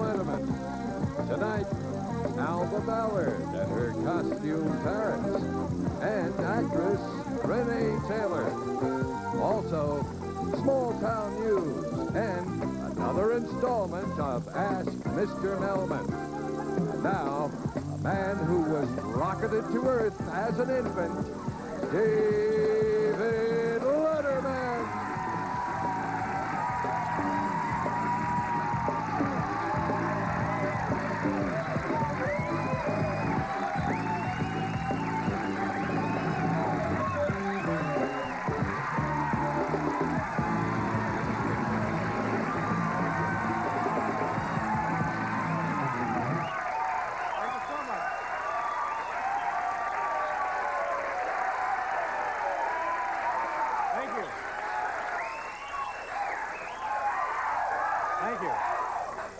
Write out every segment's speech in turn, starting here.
Letterman. Tonight, Alba Ballard and her costume parrots, and actress Renee Taylor. Also, small town news and another installment of Ask Mr. Melman. And now, a man who was rocketed to Earth as an infant, David Letterman.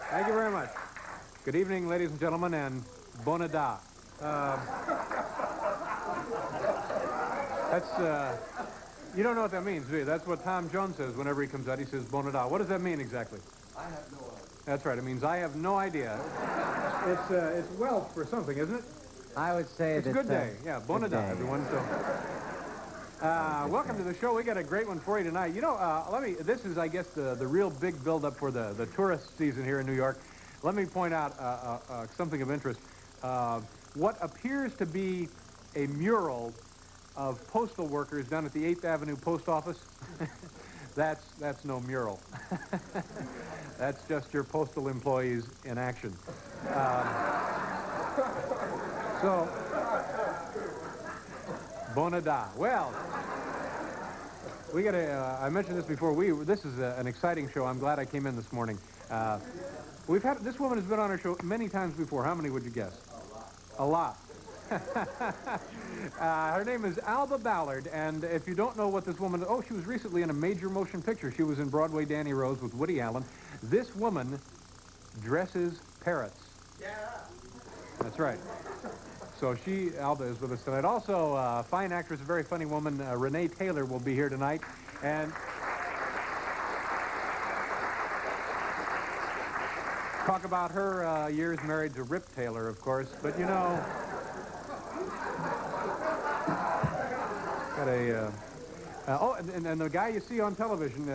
Thank you very much. Good evening, ladies and gentlemen, and bonada. You don't know what that means, do you? That's what Tom Jones says whenever he comes out. He says bonada. What does that mean exactly? I have no idea. That's right. It means I have no idea. It's Welsh for something, isn't it? I would say it's a good day. Yeah, bonada, everyone. So, welcome to the show. We got a great one for you tonight. You know, this is, I guess, the real big build-up for the tourist season here in New York. Let me point out something of interest. What appears to be a mural of postal workers down at the 8th Avenue Post Office, that's no mural. That's just your postal employees in action. So, bonada. Well, we got I mentioned this before. This is an exciting show. I'm glad I came in this morning. This woman has been on our show many times before. How many would you guess? A lot. Her name is Alba Ballard, and if you don't know what this woman... Oh, she was recently in a major motion picture. She was in Broadway Danny Rose with Woody Allen. This woman dresses parrots. Yeah. That's right. So Alba is with us tonight. Also, a fine actress, a very funny woman, Renee Taylor will be here tonight. And talk about her years married to Rip Taylor, of course. But, you know... Got a... and the guy you see on television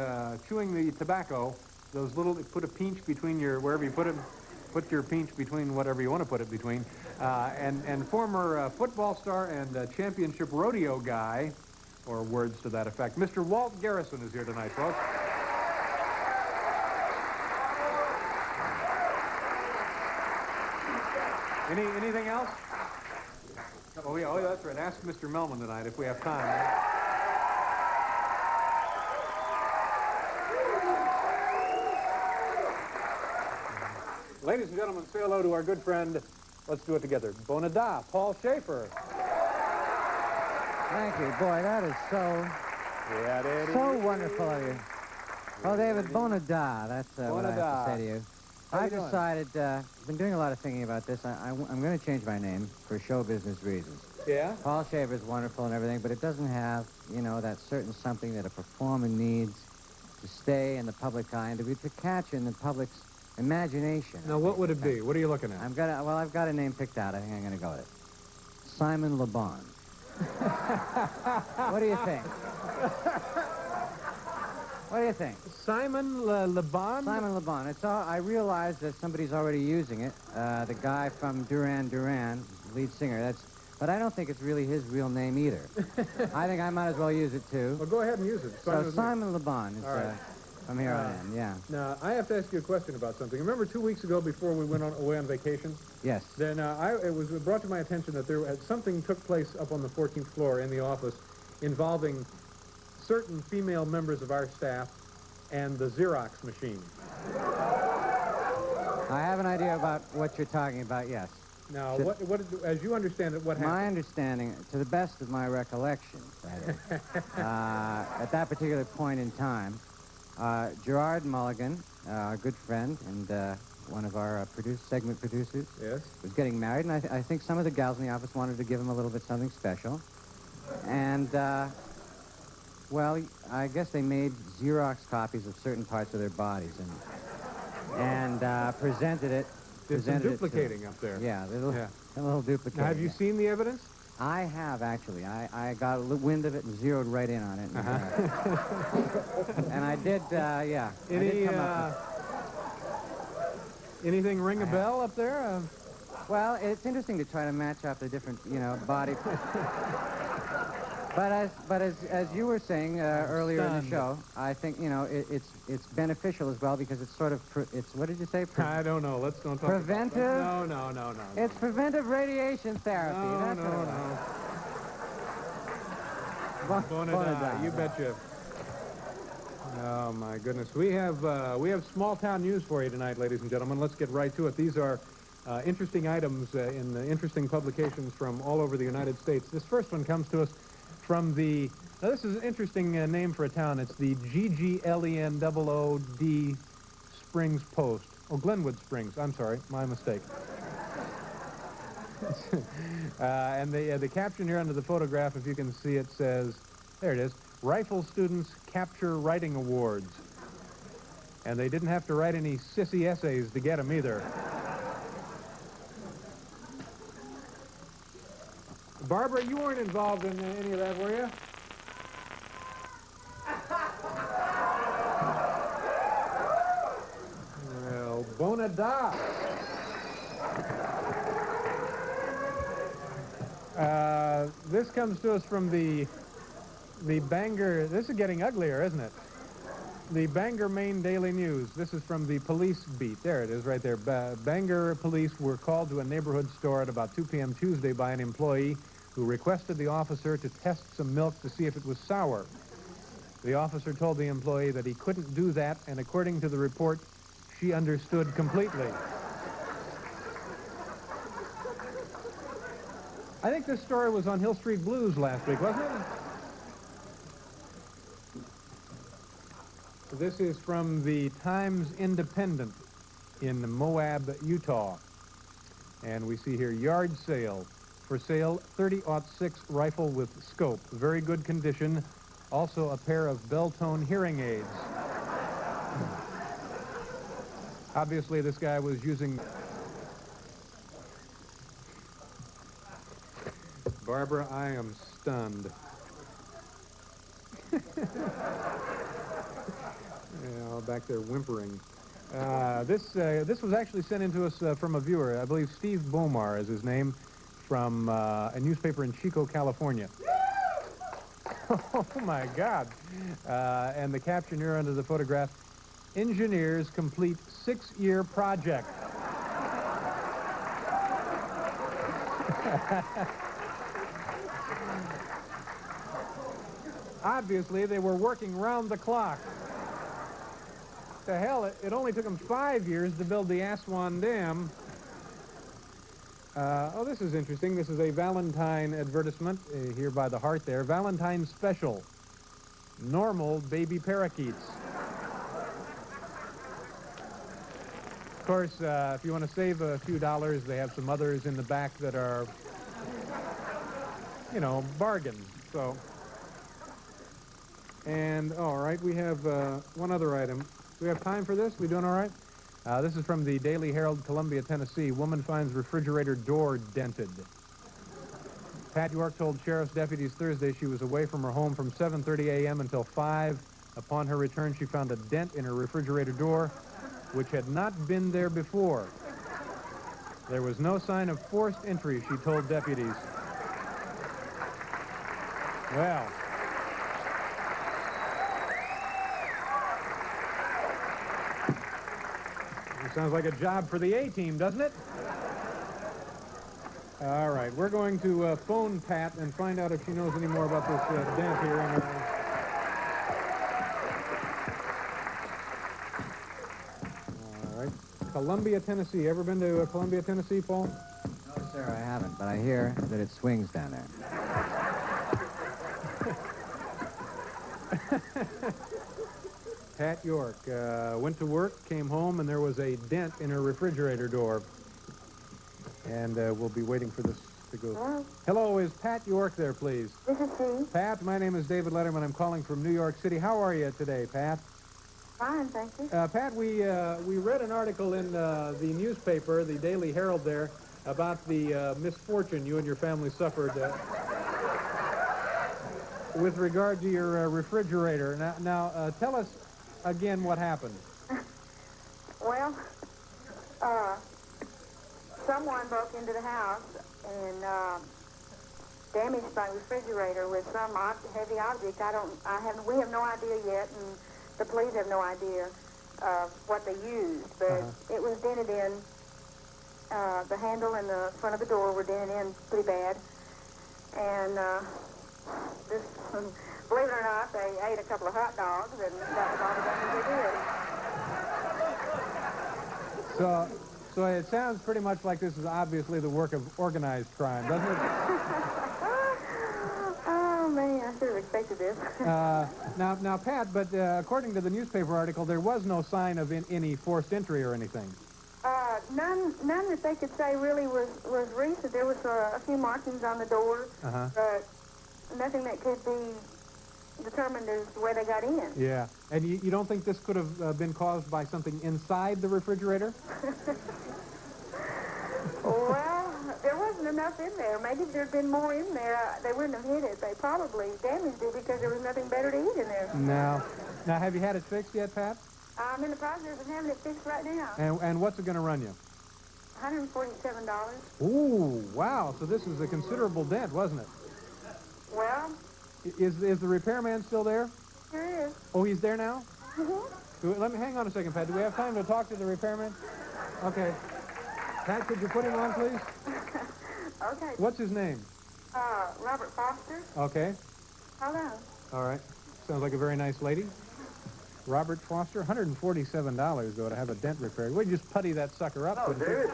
chewing the tobacco, those little... Put a pinch between your... Wherever you put it... Put your pinch between whatever you want to put it between. And former football star and championship rodeo guy, or words to that effect, Mr. Walt Garrison is here tonight, folks. Anything else? Oh, yeah, that's right. Ask Mr. Melman tonight if we have time. Ladies and gentlemen, say hello to our good friend. Let's do it together. Bonada, Paul Schaefer. Thank you. Boy, that is so wonderful of you. Well, David, bonada, that's what I have to say to you. I've decided, I've been doing a lot of thinking about this. I'm going to change my name for show business reasons. Yeah? Paul Schaefer is wonderful and everything, but it doesn't have, you know, that certain something that a performer needs to stay in the public eye and to catch in the public's imagination. Now, what would it be? What are you looking at? I've got a name picked out. I think I'm going to go with it. Simon Le Bon. What do you think? What do you think? Simon Le Bon? Simon Le Bon. I realize that somebody's already using it. The guy from Duran Duran, lead singer. But I don't think it's really his real name either. I think I might as well use it too. Well, go ahead and use it. So Simon Le Bon is from here on in, yeah. Now, I have to ask you a question about something. Remember 2 weeks ago before we went away on vacation? Yes. Then it was brought to my attention that something took place up on the 14th floor in the office involving certain female members of our staff and the Xerox machine. I have an idea about what you're talking about, yes. Now, as you understand it, what happened? My understanding, to the best of my recollection, at that particular point in time, Gerard Mulligan, our good friend and one of our segment producers, yes, was getting married, and I think some of the gals in the office wanted to give him a little bit something special. And, well, I guess they made Xerox copies of certain parts of their bodies. and presented it. Did some duplicating up there. Yeah, a little duplicating. Now, have you seen the evidence? I have, actually. I got a wind of it and zeroed right in on it. And, and I did, yeah. Anything ring a bell up there? Well, it's interesting to try to match up the different, body. But as you were saying earlier in the show, I think it's beneficial as well because it's sort of what did you say? I don't know. Let's don't talk. Preventive. No. It's preventive radiation therapy. No. Bonadai, you betcha. Oh my goodness, we have small town news for you tonight, ladies and gentlemen. Let's get right to it. These are interesting items in interesting publications from all over the United States. This first one comes to us from the, now this is an interesting name for a town. It's the GGLENOOD Springs Post. Oh, Glenwood Springs. I'm sorry, my mistake. And the caption here under the photograph, if you can see it, says, there it is, Rifle Students Capture Writing Awards. And they didn't have to write any sissy essays to get them either. Barbara, you weren't involved in any of that, were you? Well, Bonadai. This comes to us from the Bangor. This is getting uglier, isn't it? The Bangor, Maine Daily News. This is from the police beat. There it is right there. Bangor police were called to a neighborhood store at about 2 p.m. Tuesday by an employee who requested the officer to test some milk to see if it was sour. The officer told the employee that he couldn't do that, and according to the report, she understood completely. I think this story was on Hill Street Blues last week, wasn't it? This is from the Times Independent in Moab, Utah. And we see here, yard sale. For sale, 30-06 rifle with scope. Very good condition. Also a pair of Bell-tone hearing aids. Obviously, this guy was using... Barbara, I am stunned. Yeah, back there whimpering. This was actually sent in to us from a viewer. I believe Steve Bomar is his name, from a newspaper in Chico, California. Oh, my God. And the caption here under the photograph, engineers complete 6-year project. Obviously, they were working round the clock. The hell, it only took them 5 years to build the Aswan Dam. Oh, this is interesting. This is a Valentine advertisement here by the heart there. Valentine Special. Normal baby parakeets. Of course, if you want to save a few dollars, they have some others in the back that are, bargains. So, and all right, we have one other item. Do we have time for this? We doing all right? This is from the Daily Herald, Columbia, Tennessee. Woman finds refrigerator door dented. Pat York told sheriff's deputies Thursday she was away from her home from 7:30 a.m. until 5. Upon her return, she found a dent in her refrigerator door, which had not been there before. There was no sign of forced entry, she told deputies. Well... sounds like a job for the A-team, doesn't it? All right, we're going to phone Pat and find out if she knows any more about this dent here. All right, Columbia, Tennessee. Ever been to Columbia, Tennessee, Paul? No, sir, I haven't, but I hear that it swings down there. Pat York went to work, came home, and there was a dent in her refrigerator door. And we'll be waiting for this to go. Hello? Hello, is Pat York there, please? This is she. Pat, my name is David Letterman. I'm calling from New York City. How are you today, Pat? Fine, thank you. Pat, we read an article in the newspaper, the Daily Herald there, about the misfortune you and your family suffered with regard to your refrigerator. Now tell us again what happened. Well, someone broke into the house and damaged my refrigerator with some heavy object. We have no idea yet, and the police have no idea what they used, but it was dented in. The handle and the front of the door were dented in pretty bad, and this, believe it or not, they ate a couple of hot dogs, and that was all the damage they did. So it sounds pretty much like this is obviously the work of organized crime, doesn't it? Oh, man, I should have expected this. Now, Pat, but according to the newspaper article, there was no sign of any forced entry or anything. None that they could say really was recent. There was a few markings on the door, but nothing that could be determined as the way they got in. Yeah, and you don't think this could have been caused by something inside the refrigerator? Well, there wasn't enough in there. Maybe if there'd been more in there, they wouldn't have hit it. They probably damaged it because there was nothing better to eat in there. Now, have you had it fixed yet, Pat? I'm in the process of having it fixed right now. And what's it going to run you? $147. Ooh, wow. So this is a considerable dent, wasn't it? Well... Is the repairman still there? Sure is. Oh, he's there now? Mm-hmm. Let me hang on a second, Pat. Do we have time to talk to the repairman? Okay. Pat, could you put him on, please? Okay. What's his name? Robert Foster. Okay. Hello. All right. Sounds like a very nice lady. Robert Foster, $147, though, to have a dent repaired. We'd just putty that sucker up. Hello, David.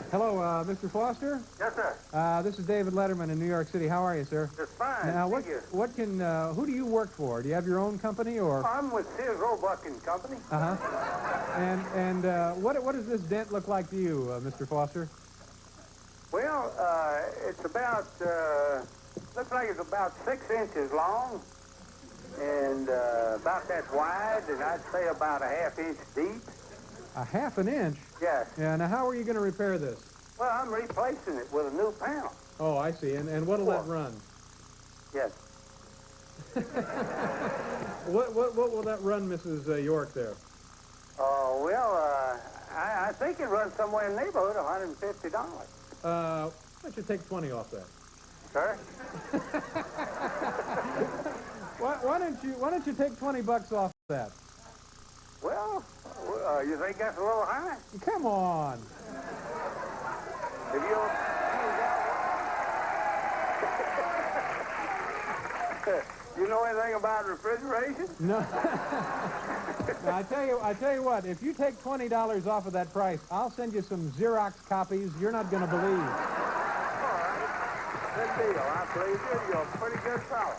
Hello, Mr. Foster? Yes, sir. This is David Letterman in New York City. How are you, sir? Just fine. Now, Thank you. who do you work for? Do you have your own company, or? I'm with Sears Roebuck and Company. And what does this dent look like to you, Mr. Foster? Well, it's about, looks like it's about 6 inches long and about that wide, and I'd say about a ½ inch deep. A ½ an inch? Yes. Yeah, now how are you going to repair this? Well, I'm replacing it with a new panel. Oh, I see. And what'll that run? Yes. What will that run, Mrs. York, there? Oh, well, I think it runs somewhere in the neighborhood of $150. Why don't you take 20 off that? Sir? Why don't you take 20 bucks off that? Well, you think that's a little high? Come on. If you know anything about refrigeration? No. Now, I tell you what, if you take $20 off of that price, I'll send you some Xerox copies you're not going to believe. All right. Good deal. I believe you. You're a pretty good fellow.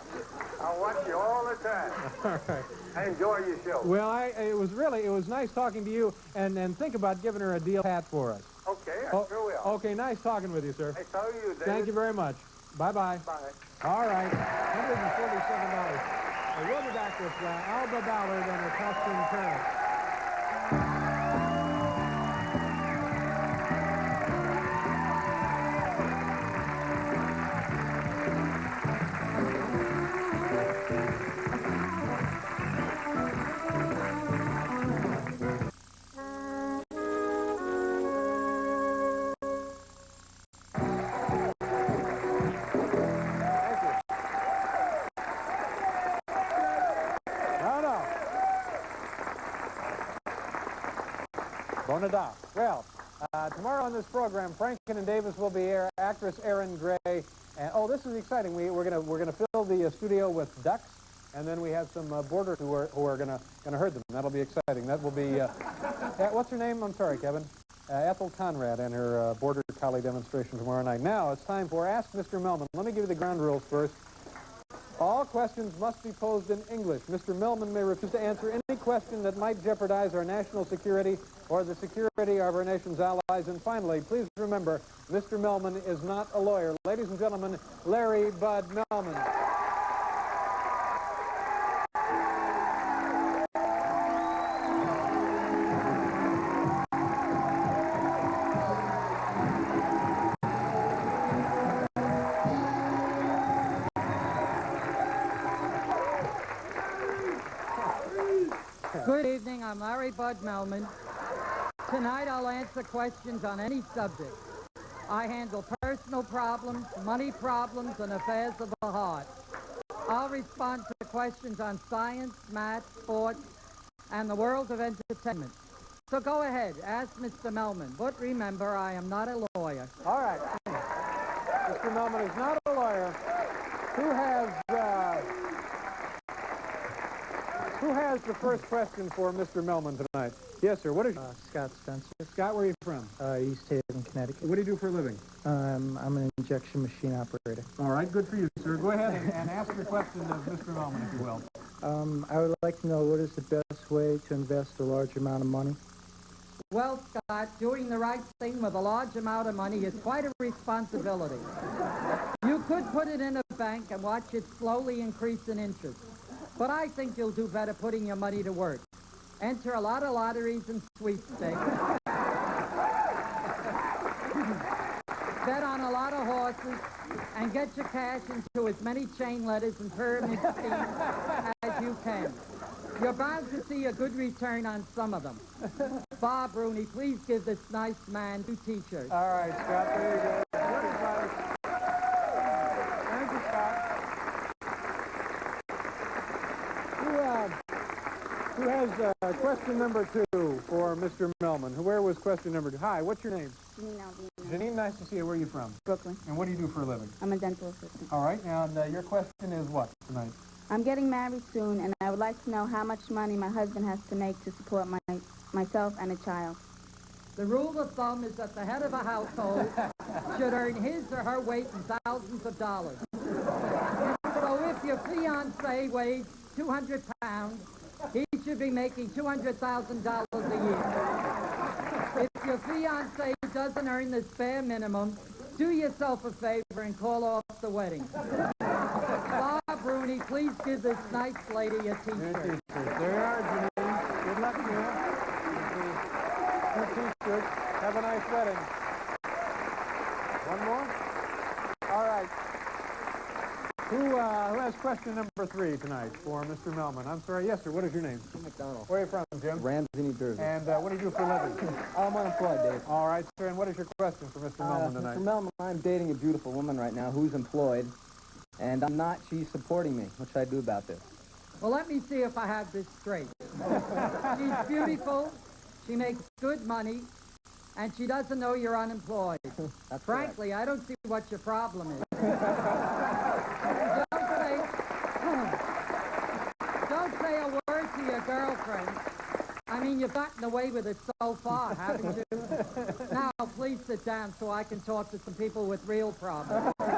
I watch you all the time. All right. I enjoy your show. Well, it was nice talking to you, and think about giving her a deal hat for us. Okay, I sure will. Okay, nice talking with you, sir. Hey, so you, David. Thank you very much. Bye-bye. Bye. All right, $147. We'll be back with Alba Ballard and her costume parents. Bonada. Well, tomorrow on this program, Franken and Davis will be here. Actress Erin Gray, and this is exciting. We're gonna fill the studio with ducks, and then we have some boarders who are gonna herd them. That'll be exciting. That will be what's her name? I'm sorry, Kevin. Ethel Conrad and her border collie demonstration tomorrow night. Now it's time for Ask Mr. Melman. Let me give you the ground rules first. All questions must be posed in English. Mr. Melman may refuse to answer any question that might jeopardize our national security or the security of our nation's allies. And finally, please remember, Mr. Melman is not a lawyer. Ladies and gentlemen, Larry Bud Melman. Good evening, I'm Larry Bud Melman. Tonight I'll answer questions on any subject. I handle personal problems, money problems, and affairs of the heart. I'll respond to questions on science, math, sports, and the world of entertainment. So go ahead, ask Mr. Melman. But remember, I am not a lawyer. All right. Mr. Melman is not a lawyer. Who has the first question for Mr. Melman tonight? Yes, sir. What is Scott Spencer. Scott, where are you from? East Haven, Connecticut. What do you do for a living? I'm an injection machine operator. All right, good for you, sir. Go ahead and ask your question of Mr. Melman, if you will. I would like to know what is the best way to invest a large amount of money? Well, Scott, doing the right thing with a large amount of money is quite a responsibility. You could put it in a bank and watch it slowly increase in interest. But I think you'll do better putting your money to work. Enter a lot of lotteries and sweepstakes. Bet on a lot of horses and get your cash into as many chain letters and pyramid schemes as you can. You're bound to see a good return on some of them. Bob Rooney, please give this nice man 2 T-shirts. All right, Scott, there you go. Thank you, Scott. Who has question number 2 for Mr. Melman? Where was question number 2? Hi, what's your name? Janine Alvino. Janine, nice to see you. Where are you from? Brooklyn. And what do you do for a living? I'm a dental assistant. All right, and your question is what tonight? I'm getting married soon, and I would like to know how much money my husband has to make to support myself and a child. The rule of thumb is that the head of a household should earn his or her weight in thousands of dollars. So if your fiancé weighs 200 pounds, he should be making $200,000 a year. If your fiancé doesn't earn this bare minimum, do yourself a favor and call off the wedding. Bob Rooney, please give this nice lady a T-shirt. There you are, Janine. Good luck to you. T-shirts. Have a nice wedding. One more? All right. Who has question number 3 tonight for Mr. Melman? I'm sorry. Yes, sir. What is your name? Jim McDonald. Where are you from, Jim? Ramsey, New Jersey. And what do you do for a living? I'm unemployed, Dave. All right, sir. And what is your question for Mr. Melman tonight? Mr. Melman, I'm dating a beautiful woman right now who's employed, and I'm not. She's supporting me. What should I do about this? Well, let me see if I have this straight. She's beautiful, she makes good money, and she doesn't know you're unemployed. Frankly, I don't see what your problem is. Don't say a word to your girlfriend. I mean, you've gotten away with it so far, haven't you? Now, please sit down so I can talk to some people with real problems. Bob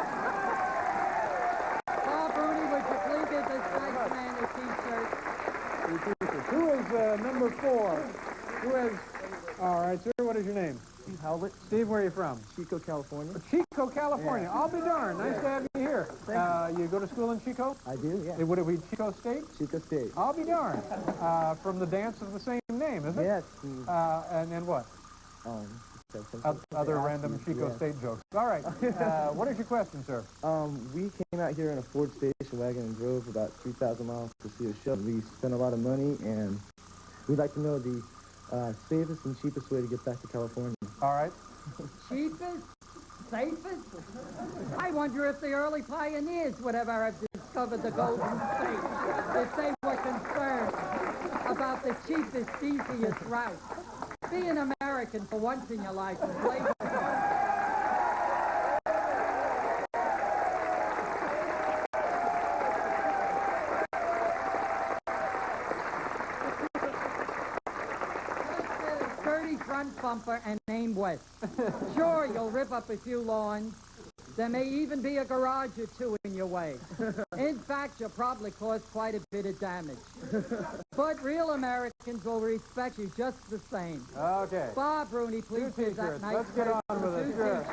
Rooney, would you please give this nice man a T-shirt? Who is number 4? Who has... All right, sir. What is your name? Steve Howlett. Steve, where are you from? Chico, California. Chico, California. Yeah. I'll be darned. Nice to have you here. You go to school in Chico? I do, yeah. Would it be Chico State? Chico State. I'll be darned. From the dance of the same name, is it? Yes. And then what? Other random Chico State jokes. All right. What is your question, sir? We came out here in a Ford station wagon and drove about 3,000 miles to see a show. We spent a lot of money, and we'd like to know the safest and cheapest way to get back to California. All right. Cheapest? Safest? I wonder if the early pioneers would ever have discovered the Golden State if they were concerned about the cheapest, easiest route. Be an American for once in your life and play the part. Front bumper and name West. Sure, you'll rip up a few lawns. There may even be a garage or 2 in your way. In fact, you'll probably cause quite a bit of damage. But real Americans will respect you just the same. Okay. Bob Rooney, please give that nice Let's get on with it. Sure.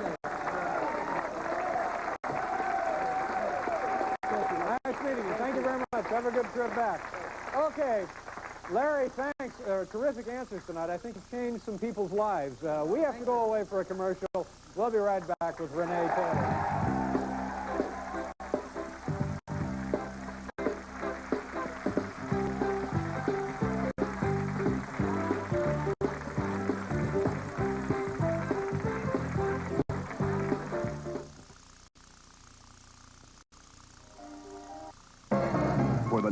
Nice meeting you. Thank you very much. Have a good trip back. Okay. Larry, thanks. Terrific answers tonight. I think you've changed some people's lives. We have to go away for a commercial. We'll be right back with Renee Taylor.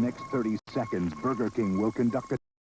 next 30 seconds, Burger King will conduct a